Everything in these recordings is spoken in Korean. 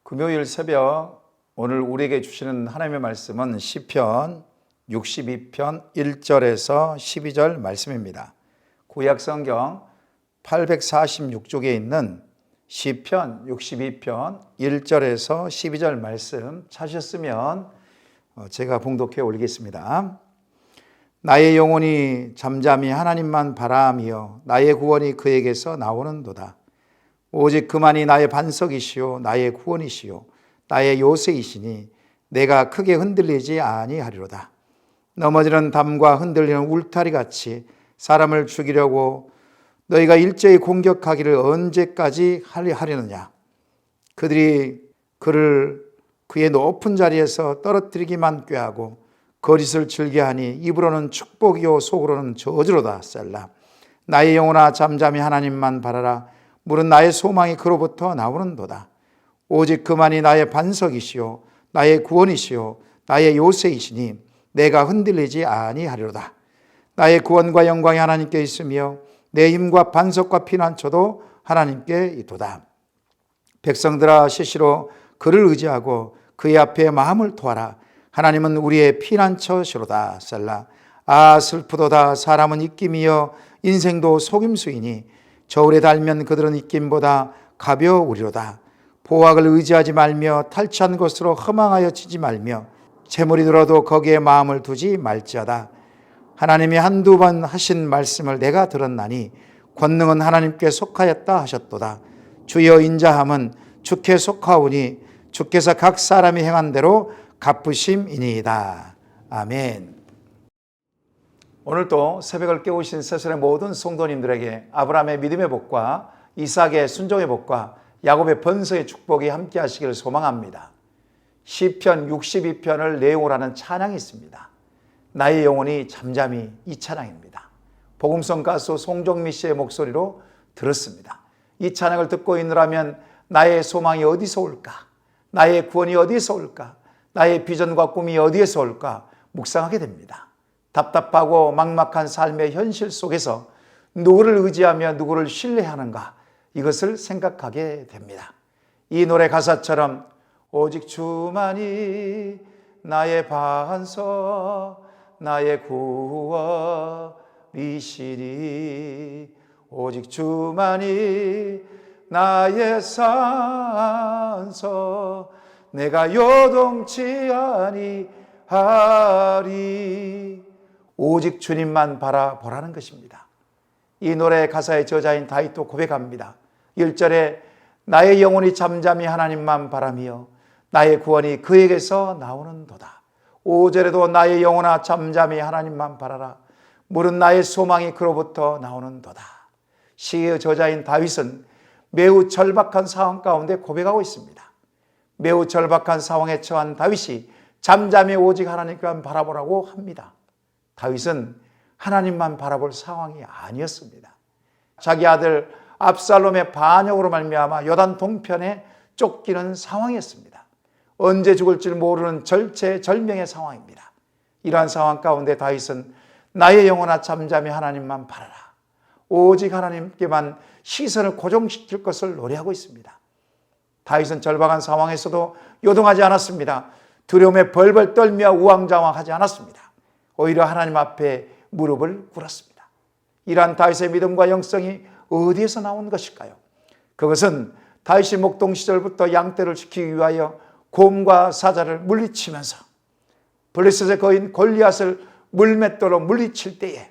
금요일 새벽 오늘 우리에게 주시는 하나님의 말씀은 시편 62편 1절에서 12절 말씀입니다. 구약 성경 846쪽에 있는 시편 62편 1절에서 12절 말씀 찾으셨으면 제가 봉독해 올리겠습니다. 나의 영혼이 잠잠히 하나님만 바라며 나의 구원이 그에게서 나오는도다. 오직 그만이 나의 반석이시요 나의 구원이시요 나의 요새이시니 내가 크게 흔들리지 아니하리로다. 넘어지는 담과 흔들리는 울타리같이 사람을 죽이려고 너희가 일제히 공격하기를 언제까지 하려느냐. 그들이 그를 그의 높은 자리에서 떨어뜨리기만 꾀하고 거짓을 즐겨하니 입으로는 축복이요 속으로는 저주로다. 셀라. 나의 영혼아 잠잠히 하나님만 바라라. 물은 나의 소망이 그로부터 나오는도다. 오직 그만이 나의 반석이시요 나의 구원이시요 나의 요새이시니 내가 흔들리지 아니하리로다. 나의 구원과 영광이 하나님께 있으며 내 힘과 반석과 피난처도 하나님께 있도다. 백성들아 시시로 그를 의지하고 그의 앞에 마음을 토하라. 하나님은 우리의 피난처시로다. 셀라. 아 슬프도다. 사람은 입김이여 인생도 속임수이니 저울에 달면 그들은 입김보다 가벼우리로다. 보약을 의지하지 말며 탈취한 것으로 허망하여 치지 말며 재물이 들어도 거기에 마음을 두지 말지어다. 하나님이 한두 번 하신 말씀을 내가 들었나니 권능은 하나님께 속하였다 하셨도다. 주여 인자함은 주께 속하오니 주께서 각 사람이 행한 대로 갚으심이니이다. 아멘. 오늘도 새벽을 깨우신 세상의 모든 성도님들에게 아브라함의 믿음의 복과 이삭의 순종의 복과 야곱의 번성의 축복이 함께 하시기를 소망합니다. 시편 62편을 내용으로 하는 찬양이 있습니다. 나의 영혼이 잠잠히, 이 찬양입니다. 복음성 가수 송정미 씨의 목소리로 들었습니다. 이 찬양을 듣고 있느라면 나의 소망이 어디서 올까? 나의 구원이 어디서 올까? 나의 비전과 꿈이 어디에서 올까? 묵상하게 됩니다. 답답하고 막막한 삶의 현실 속에서 누구를 의지하며 누구를 신뢰하는가, 이것을 생각하게 됩니다. 이 노래 가사처럼 오직 주만이 나의 반석 나의 구원이시니 오직 주만이 나의 산석 내가 요동치 아니하리. 오직 주님만 바라보라는 것입니다. 이 노래 가사의 저자인 다윗도 고백합니다. 1절에 나의 영혼이 잠잠히 하나님만 바라며 나의 구원이 그에게서 나오는도다. 5절에도 나의 영혼아 잠잠히 하나님만 바라라. 물은 나의 소망이 그로부터 나오는도다. 시의 저자인 다윗은 매우 절박한 상황 가운데 고백하고 있습니다. 매우 절박한 상황에 처한 다윗이 잠잠히 오직 하나님만 바라보라고 합니다. 다윗은 하나님만 바라볼 상황이 아니었습니다. 자기 아들 압살롬의 반역으로 말미암아 요단 동편에 쫓기는 상황이었습니다. 언제 죽을지 모르는 절체절명의 상황입니다. 이러한 상황 가운데 다윗은 나의 영혼아 잠잠히 하나님만 바라라. 오직 하나님께만 시선을 고정시킬 것을 노래하고 있습니다. 다윗은 절박한 상황에서도 요동하지 않았습니다. 두려움에 벌벌 떨며 우왕좌왕하지 않았습니다. 오히려 하나님 앞에 무릎을 꿇었습니다. 이러한 다윗의 믿음과 영성이 어디에서 나온 것일까요? 그것은 다윗이 목동 시절부터 양떼를 지키기 위하여 곰과 사자를 물리치면서 블레셋의 거인 골리앗을 물맷돌로 물리칠 때에,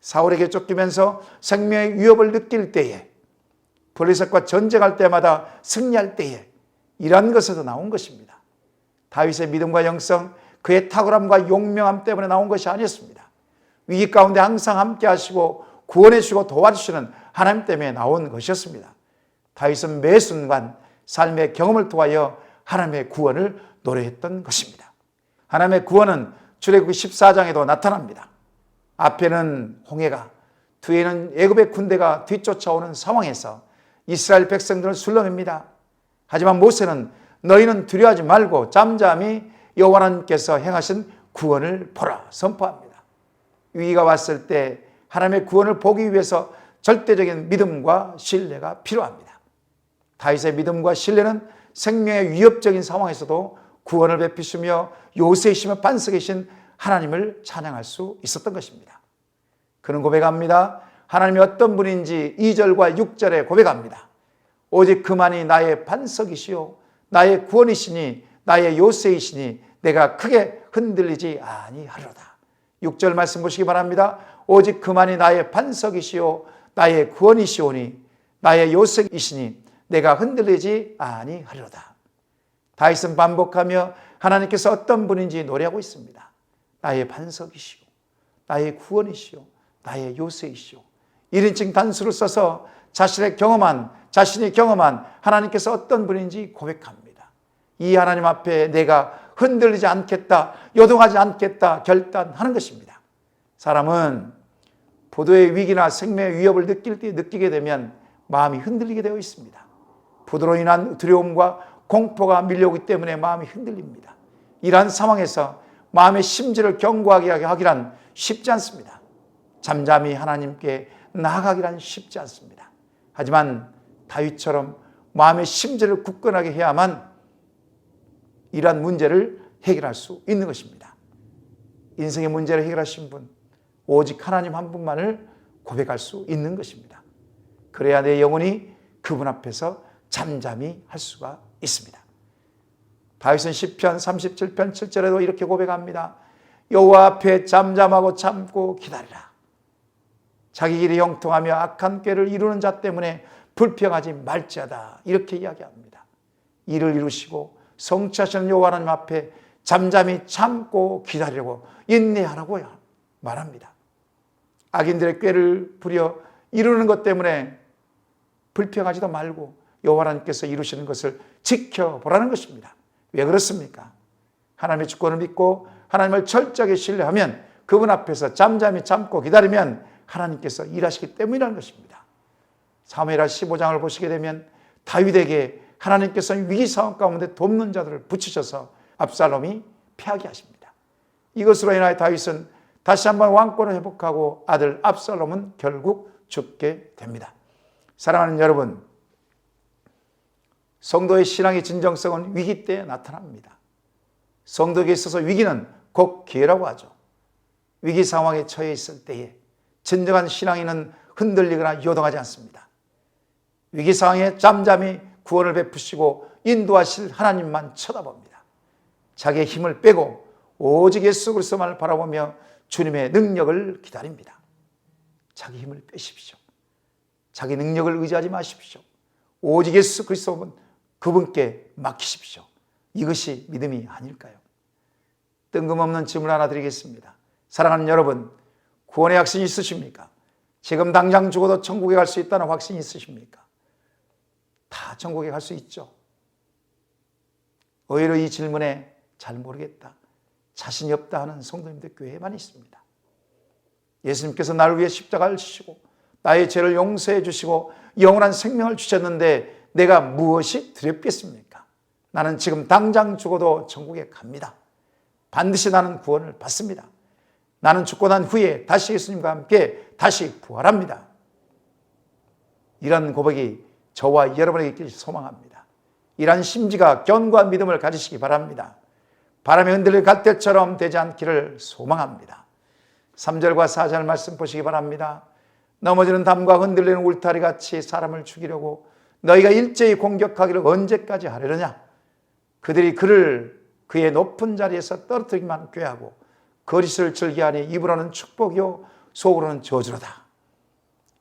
사울에게 쫓기면서 생명의 위협을 느낄 때에, 블레셋과 전쟁할 때마다 승리할 때에, 이러한 것에서 나온 것입니다. 다윗의 믿음과 영성, 그의 탁월함과 용명함 때문에 나온 것이 아니었습니다. 위기 가운데 항상 함께 하시고 구원해 주시고 도와주시는 하나님 때문에 나온 것이었습니다. 다윗은 매 순간 삶의 경험을 통하여 하나님의 구원을 노래했던 것입니다. 하나님의 구원은 출애굽기 14장에도 나타납니다. 앞에는 홍해가, 뒤에는 애굽의 군대가 뒤쫓아오는 상황에서 이스라엘 백성들을 술러냅니다. 하지만 모세는 너희는 두려워하지 말고 잠잠히 여호와 하나님께서 행하신 구원을 보라 선포합니다. 위기가 왔을 때 하나님의 구원을 보기 위해서 절대적인 믿음과 신뢰가 필요합니다. 다윗의 믿음과 신뢰는 생명의 위협적인 상황에서도 구원을 베푸시며 요새이시며 반석이신 하나님을 찬양할 수 있었던 것입니다. 그는 고백합니다. 하나님이 어떤 분인지 2절과 6절에 고백합니다. 오직 그만이 나의 반석이시요 나의 구원이시니 나의 요새이시니 내가 크게 흔들리지 아니하리로다. 6절 말씀 보시기 바랍니다. 오직 그만이 나의 반석이시요 나의 구원이시오니 나의 요새이시니 내가 흔들리지 아니하리로다. 다윗은 반복하며 하나님께서 어떤 분인지 노래하고 있습니다. 나의 반석이시오 나의 구원이시오 나의 요새이시오. 1인칭 단수를 써서 자신이 경험한 하나님께서 어떤 분인지 고백합니다. 이 하나님 앞에 내가 흔들리지 않겠다, 요동하지 않겠다 결단하는 것입니다. 사람은 부도의 위기나 생명의 위협을 느끼게 되면 마음이 흔들리게 되어 있습니다. 부도로 인한 두려움과 공포가 밀려오기 때문에 마음이 흔들립니다. 이러한 상황에서 마음의 심지를 견고하게 하기란 쉽지 않습니다. 잠잠히 하나님께 나아가기란 쉽지 않습니다. 하지만 다윗처럼 마음의 심지를 굳건하게 해야만 이러한 문제를 해결할 수 있는 것입니다. 인생의 문제를 해결하신 분, 오직 하나님 한 분만을 고백할 수 있는 것입니다. 그래야 내 영혼이 그분 앞에서 잠잠히 할 수가 있습니다. 다윗은 시편 37편 7절에도 이렇게 고백합니다. 여호와 앞에 잠잠하고 참고 기다리라. 자기 길이 형통하며 악한 꾀를 이루는 자 때문에 불평하지 말지어다. 이렇게 이야기합니다. 일을 이루시고 성취하시는 여호와 하나님 앞에 잠잠히 참고 기다리고 인내하라고 말합니다. 악인들의 꾀를 부려 이루는 것 때문에 불평하지도 말고 여호와 하나님께서 이루시는 것을 지켜보라는 것입니다. 왜 그렇습니까? 하나님의 주권을 믿고 하나님을 철저하게 신뢰하면 그분 앞에서 잠잠히 참고 기다리면 하나님께서 일하시기 때문이라는 것입니다. 사무엘하 15장을 보시게 되면 다윗에게 하나님께서 위기 상황 가운데 돕는 자들을 붙이셔서 압살롬이 패하게 하십니다. 이것으로 인하여 다윗은 다시 한번 왕권을 회복하고 아들 압살롬은 결국 죽게 됩니다. 사랑하는 여러분, 성도의 신앙의 진정성은 위기 때 나타납니다. 성도에게 있어서 위기는 곧 기회라고 하죠. 위기 상황에 처해 있을 때에 진정한 신앙인은 흔들리거나 요동하지 않습니다. 위기 상황에 잠잠히 구원을 베푸시고 인도하실 하나님만 쳐다봅니다. 자기의 힘을 빼고 오직 예수 그리스도만을 바라보며 주님의 능력을 기다립니다. 자기 힘을 빼십시오. 자기 능력을 의지하지 마십시오. 오직 예수 그리스도 그분께 맡기십시오. 이것이 믿음이 아닐까요? 뜬금없는 질문 하나 드리겠습니다. 사랑하는 여러분, 구원의 확신이 있으십니까? 지금 당장 죽어도 천국에 갈 수 있다는 확신이 있으십니까? 다 천국에 갈 수 있죠. 오히려 이 질문에 잘 모르겠다, 자신이 없다 하는 성도님들 교회에만 있습니다. 예수님께서 나를 위해 십자가를 지시고 나의 죄를 용서해 주시고 영원한 생명을 주셨는데 내가 무엇이 두렵겠습니까? 나는 지금 당장 죽어도 천국에 갑니다. 반드시 나는 구원을 받습니다. 나는 죽고 난 후에 다시 예수님과 함께 다시 부활합니다. 이런 고백이 저와 여러분에게 있기를 소망합니다. 이런 심지가 견고한 믿음을 가지시기 바랍니다. 바람에 흔들릴 갈대처럼 되지 않기를 소망합니다. 3절과 4절 말씀 보시기 바랍니다. 넘어지는 담과 흔들리는 울타리같이 사람을 죽이려고 너희가 일제히 공격하기를 언제까지 하려느냐? 그들이 그를 그의 높은 자리에서 떨어뜨리기만 꾀하고 거짓을 즐겨하니 입으로는 축복이요 속으로는 저주로다.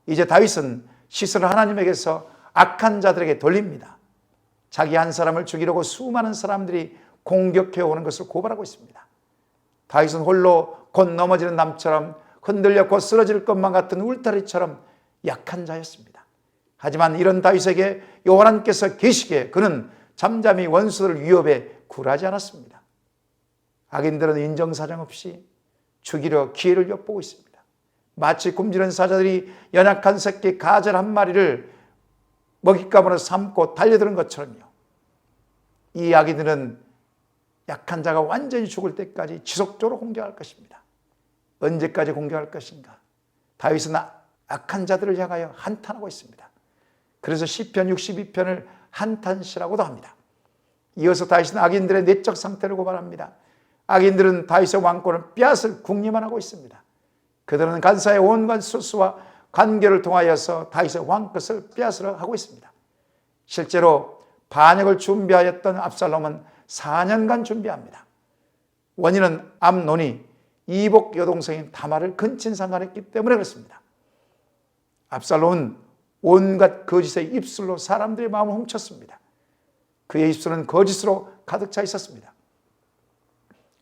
이제 다윗은 시선을 하나님에게서 악한 자들에게 돌립니다. 자기 한 사람을 죽이려고 수많은 사람들이 공격해 오는 것을 고발하고 있습니다. 다윗은 홀로 곧 넘어지는 남처럼 흔들려 곧 쓰러질 것만 같은 울타리처럼 약한 자였습니다. 하지만 이런 다윗에게 여호와 하나님께서 계시기에 그는 잠잠히 원수들 위협에 굴하지 않았습니다. 악인들은 인정사정 없이 죽이려 기회를 엿보고 있습니다. 마치 굶주린 사자들이 연약한 새끼 가젤 한 마리를 먹잇감으로 삼고 달려드는 것처럼요. 이 악인들은 약한 자가 완전히 죽을 때까지 지속적으로 공격할 것입니다. 언제까지 공격할 것인가? 다윗은 악한 자들을 향하여 한탄하고 있습니다. 그래서 시편 62편을 한탄시라고도 합니다. 이어서 다윗은 악인들의 내적 상태를 고발합니다. 악인들은 다윗의 왕권을 빼앗을 궁리만 하고 있습니다. 그들은 간사의 온갖 수수와 관계를 통하여서 다윗의 왕것을 빼앗으려 하고 있습니다. 실제로 반역을 준비하였던 압살롬은 4년간 준비합니다. 원인은 암논이 이복 여동생인 다말을 근친상간했기 때문에 그렇습니다. 압살롬은 온갖 거짓의 입술로 사람들의 마음을 훔쳤습니다. 그의 입술은 거짓으로 가득 차 있었습니다.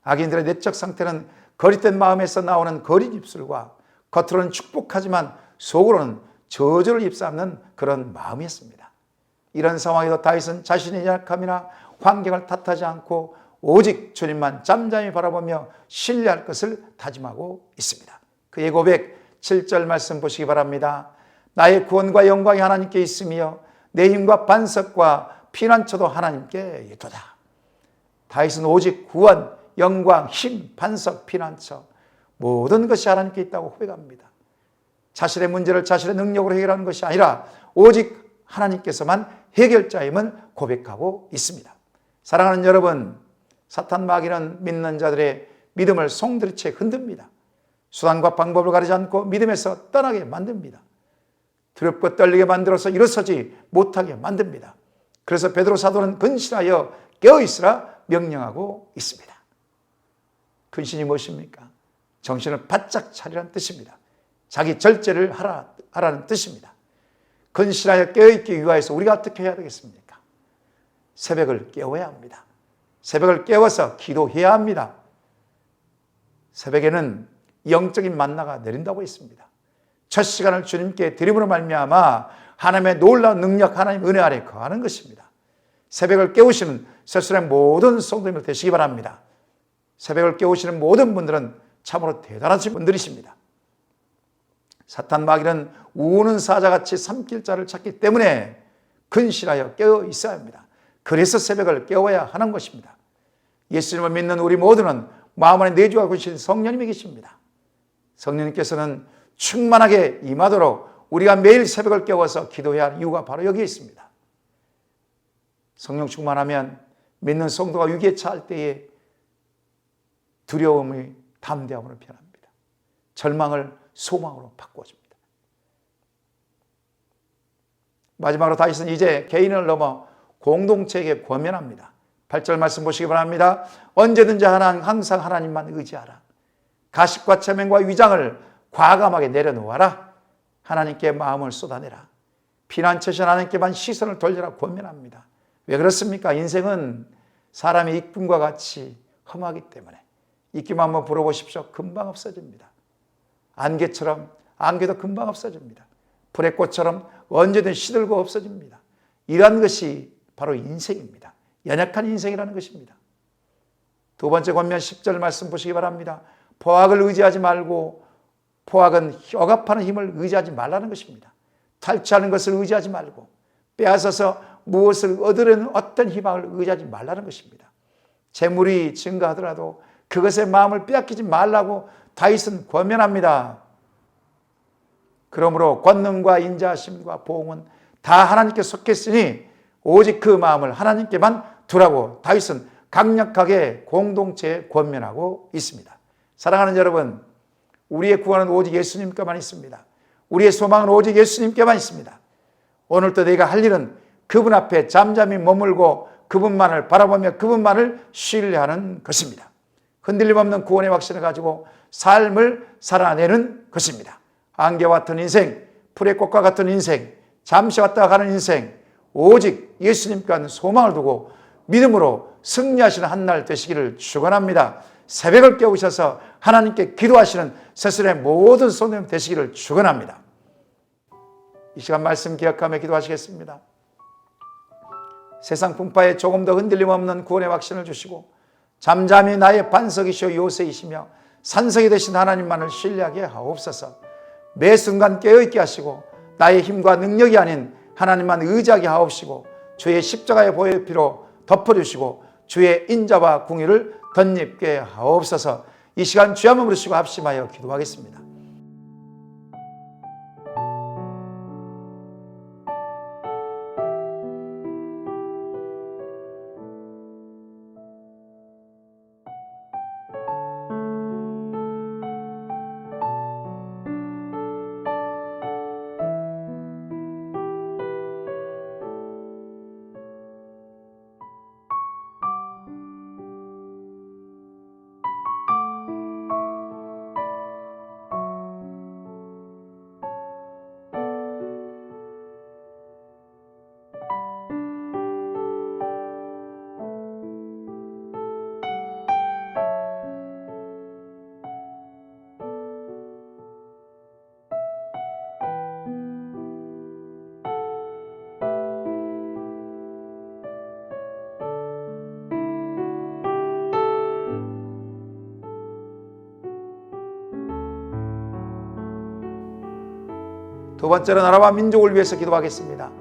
악인들의 내적 상태는 거짓된 마음에서 나오는 거짓 입술과 겉으로는 축복하지만 속으로는 저주를 입삼는 그런 마음이었습니다. 이런 상황에도 다윗은 자신의 약함이나 환경을 탓하지 않고 오직 주님만 잠잠히 바라보며 신뢰할 것을 다짐하고 있습니다. 그의 고백 7절 말씀 보시기 바랍니다. 나의 구원과 영광이 하나님께 있으며 내 힘과 반석과 피난처도 하나님께 있도다. 다윗은 오직 구원, 영광, 힘, 반석, 피난처 모든 것이 하나님께 있다고 고백합니다. 자신의 문제를 자신의 능력으로 해결하는 것이 아니라 오직 하나님께서만 해결자임을 고백하고 있습니다. 사랑하는 여러분, 사탄 마귀는 믿는 자들의 믿음을 송두리째 흔듭니다. 수단과 방법을 가리지 않고 믿음에서 떠나게 만듭니다. 두렵고 떨리게 만들어서 일어서지 못하게 만듭니다. 그래서 베드로 사도는 근신하여 깨어있으라 명령하고 있습니다. 근신이 무엇입니까? 정신을 바짝 차리라는 뜻입니다. 자기 절제를 하라는 뜻입니다. 근신하여 깨어있기 위하여서 우리가 어떻게 해야 되겠습니까? 새벽을 깨워야 합니다. 새벽을 깨워서 기도해야 합니다. 새벽에는 영적인 만나가 내린다고 했습니다. 첫 시간을 주님께 드림으로 말미암아 하나님의 놀라운 능력, 하나님의 은혜 아래 거하는 것입니다. 새벽을 깨우시는 세상의 모든 성도님들 되시기 바랍니다. 새벽을 깨우시는 모든 분들은 참으로 대단하신 분들이십니다. 사탄 마귀는 우는 사자같이 삼킬 자를 찾기 때문에 근실하여 깨어 있어야 합니다. 그래서 새벽을 깨워야 하는 것입니다. 예수님을 믿는 우리 모두는 마음 안에 내주하고 계신 성령님이 계십니다. 성령님께서는 충만하게 임하도록 우리가 매일 새벽을 깨워서 기도해야 하는 이유가 바로 여기에 있습니다. 성령 충만하면 믿는 성도가 위기에 처할 때에 두려움이 담대함으로 변합니다. 절망을 소망으로 바꿔줍니다. 마지막으로 다윗은 이제 개인을 넘어 공동체에게 권면합니다. 8절 말씀 보시기 바랍니다. 언제든지 항상 하나님만 의지하라. 가식과 체면과 위장을 과감하게 내려놓아라. 하나님께 마음을 쏟아내라. 피난처신 하나님께만 시선을 돌려라 권면합니다. 왜 그렇습니까? 인생은 사람의 입김과 같이 험하기 때문에 입김 한번 불어보십시오. 금방 없어집니다. 안개처럼 안개도 금방 없어집니다. 불의 꽃처럼 언제든 시들고 없어집니다. 이러한 것이 바로 인생입니다. 연약한 인생이라는 것입니다. 두 번째 권면 10절 말씀 보시기 바랍니다. 포악을 의지하지 말고 포악은 억압하는 힘을 의지하지 말라는 것입니다. 탈취하는 것을 의지하지 말고 빼앗아서 무엇을 얻으려는 어떤 희망을 의지하지 말라는 것입니다. 재물이 증가하더라도 그것의 마음을 빼앗기지 말라고 다윗은 권면합니다. 그러므로 권능과 인자하심과 보응은 다 하나님께 속했으니 오직 그 마음을 하나님께만 두라고 다윗은 강력하게 공동체에 권면하고 있습니다. 사랑하는 여러분, 우리의 구원은 오직 예수님께만 있습니다. 우리의 소망은 오직 예수님께만 있습니다. 오늘도 내가 할 일은 그분 앞에 잠잠히 머물고 그분만을 바라보며 그분만을 신뢰하는 것입니다. 흔들림 없는 구원의 확신을 가지고 삶을 살아내는 것입니다. 안개와 같은 인생, 풀의 꽃과 같은 인생, 잠시 왔다 가는 인생, 오직 예수님께 하는 소망을 두고 믿음으로 승리하시는 한날 되시기를 축원합니다. 새벽을 깨우셔서 하나님께 기도하시는 세상의 모든 성도님 되시기를 축원합니다. 이 시간 말씀 기억하며 기도하시겠습니다. 세상 풍파에 조금 더 흔들림 없는 구원의 확신을 주시고 잠잠히 나의 반석이시오 요새이시며 산성이 되신 하나님만을 신뢰하게 하옵소서. 매 순간 깨어있게 하시고 나의 힘과 능력이 아닌 하나님만 의지하게 하옵시고 주의 십자가의 보혈 피로 덮어주시고 주의 인자와 궁유를 덧입게 하옵소서. 이 시간 주의 한번 부르시고 합심하여 기도하겠습니다. 두 번째로 나라와 민족을 위해서 기도하겠습니다.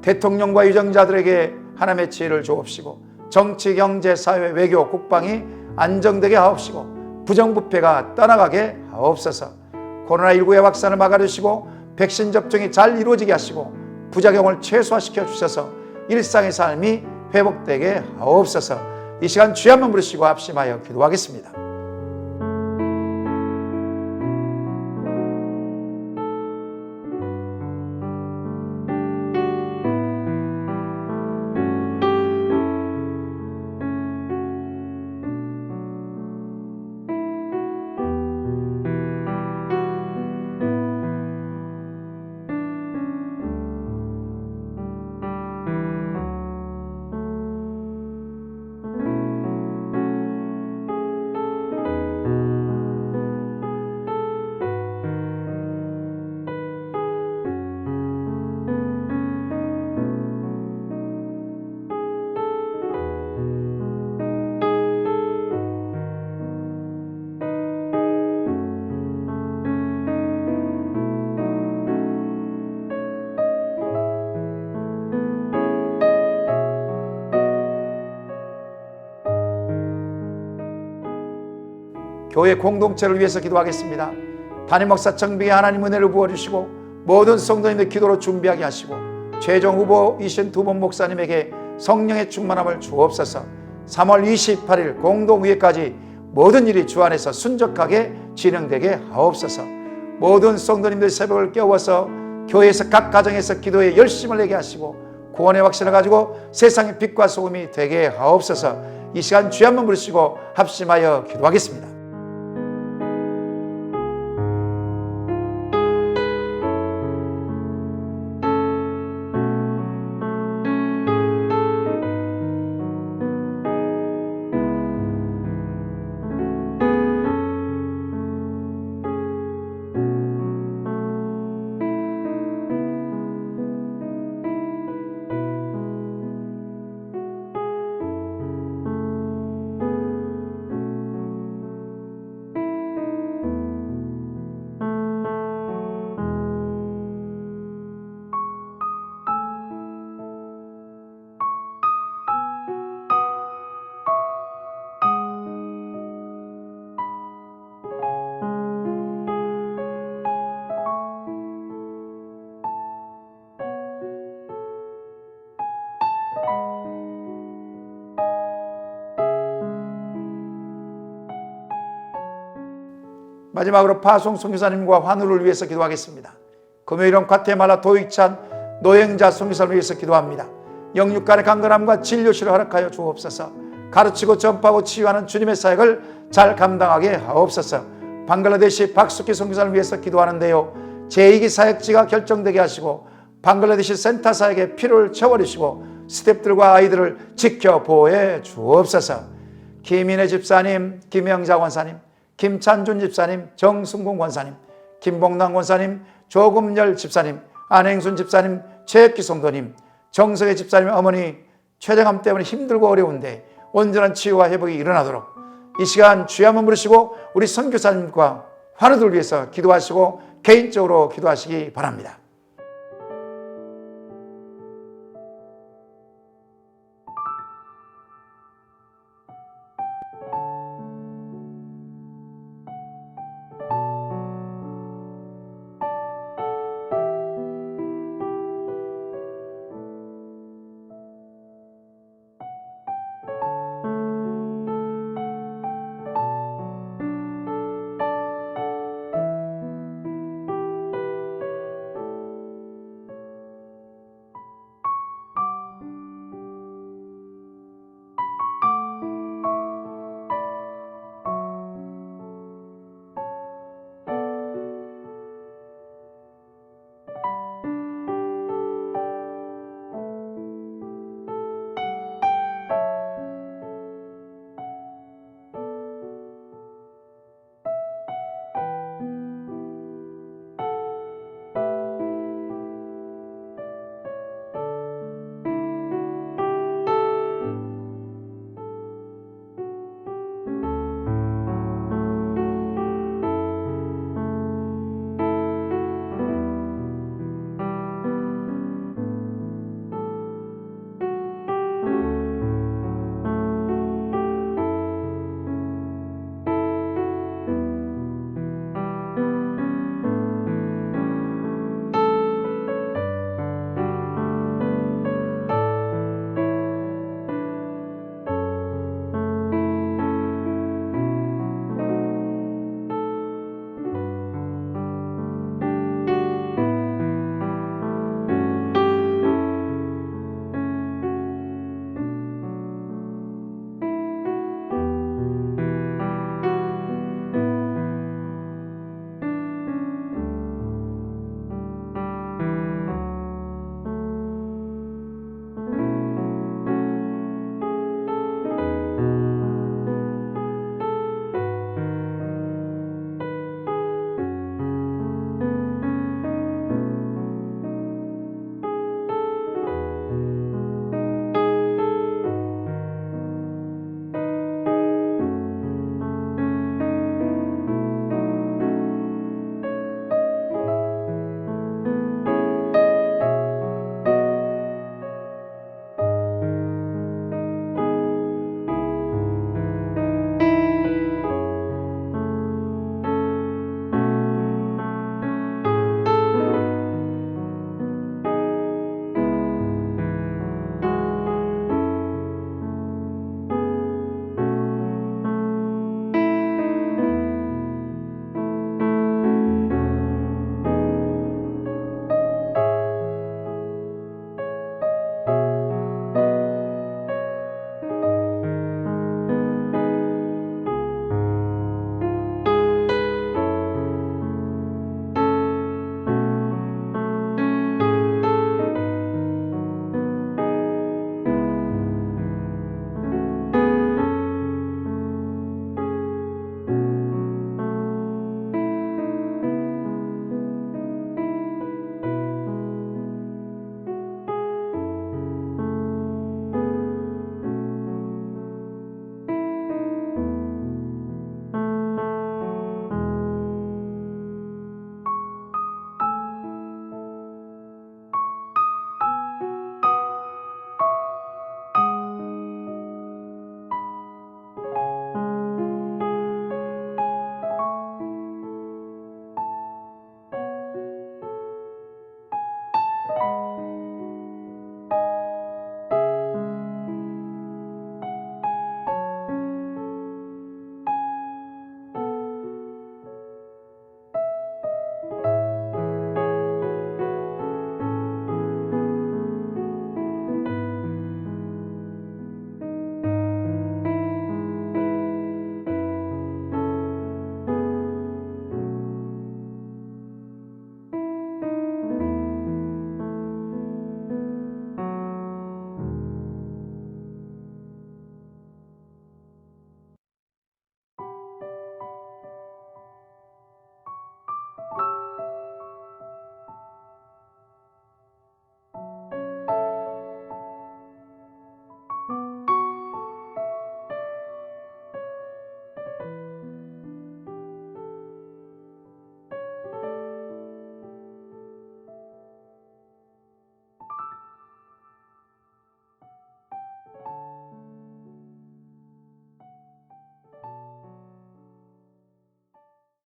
대통령과 유정자들에게 하나님의 지혜를 주옵시고 정치, 경제, 사회, 외교, 국방이 안정되게 하옵시고 부정부패가 떠나가게 하옵소서. 코로나19의 확산을 막아주시고 백신 접종이 잘 이루어지게 하시고 부작용을 최소화시켜 주셔서 일상의 삶이 회복되게 하옵소서. 이 시간 주의 한번 부르시고 합심하여 기도하겠습니다. 교회 공동체를 위해서 기도하겠습니다. 담임 목사 정비에 하나님 은혜를 부어주시고 모든 성도님들 기도로 준비하게 하시고 최종 후보이신 두 분 목사님에게 성령의 충만함을 주옵소서. 3월 28일 공동의회까지 모든 일이 주 안에서 순적하게 진행되게 하옵소서. 모든 성도님들 새벽을 깨워서 교회에서 각 가정에서 기도에 열심을 내게 하시고 구원의 확신을 가지고 세상의 빛과 소금이 되게 하옵소서. 이 시간 주여 한번 부르시고 합심하여 기도하겠습니다. 마지막으로 파송 선교사님과 환우를 위해서 기도하겠습니다. 금요일은 과테말라 도익찬 노행자 선교사를 위해서 기도합니다. 영육간의 강건함과 진료실을 허락하여 주옵소서. 가르치고 전파하고 치유하는 주님의 사역을 잘 감당하게 하옵소서. 방글라데시 박숙기 선교사를 위해서 기도하는데요, 제2기 사역지가 결정되게 하시고 방글라데시 센터 사역에 피로를 채워주시고 스태프들과 아이들을 지켜 보호해 주옵소서. 김인혜 집사님, 김영자 권사님, 김찬준 집사님, 정승공 권사님, 김봉남 권사님, 조금열 집사님, 안행순 집사님, 최혁기 성도님, 정석의 집사님 어머니 췌장암 때문에 힘들고 어려운데 온전한 치유와 회복이 일어나도록 이 시간 주여 한번 부르시고 우리 선교사님과 환우들 위해서 기도하시고 개인적으로 기도하시기 바랍니다.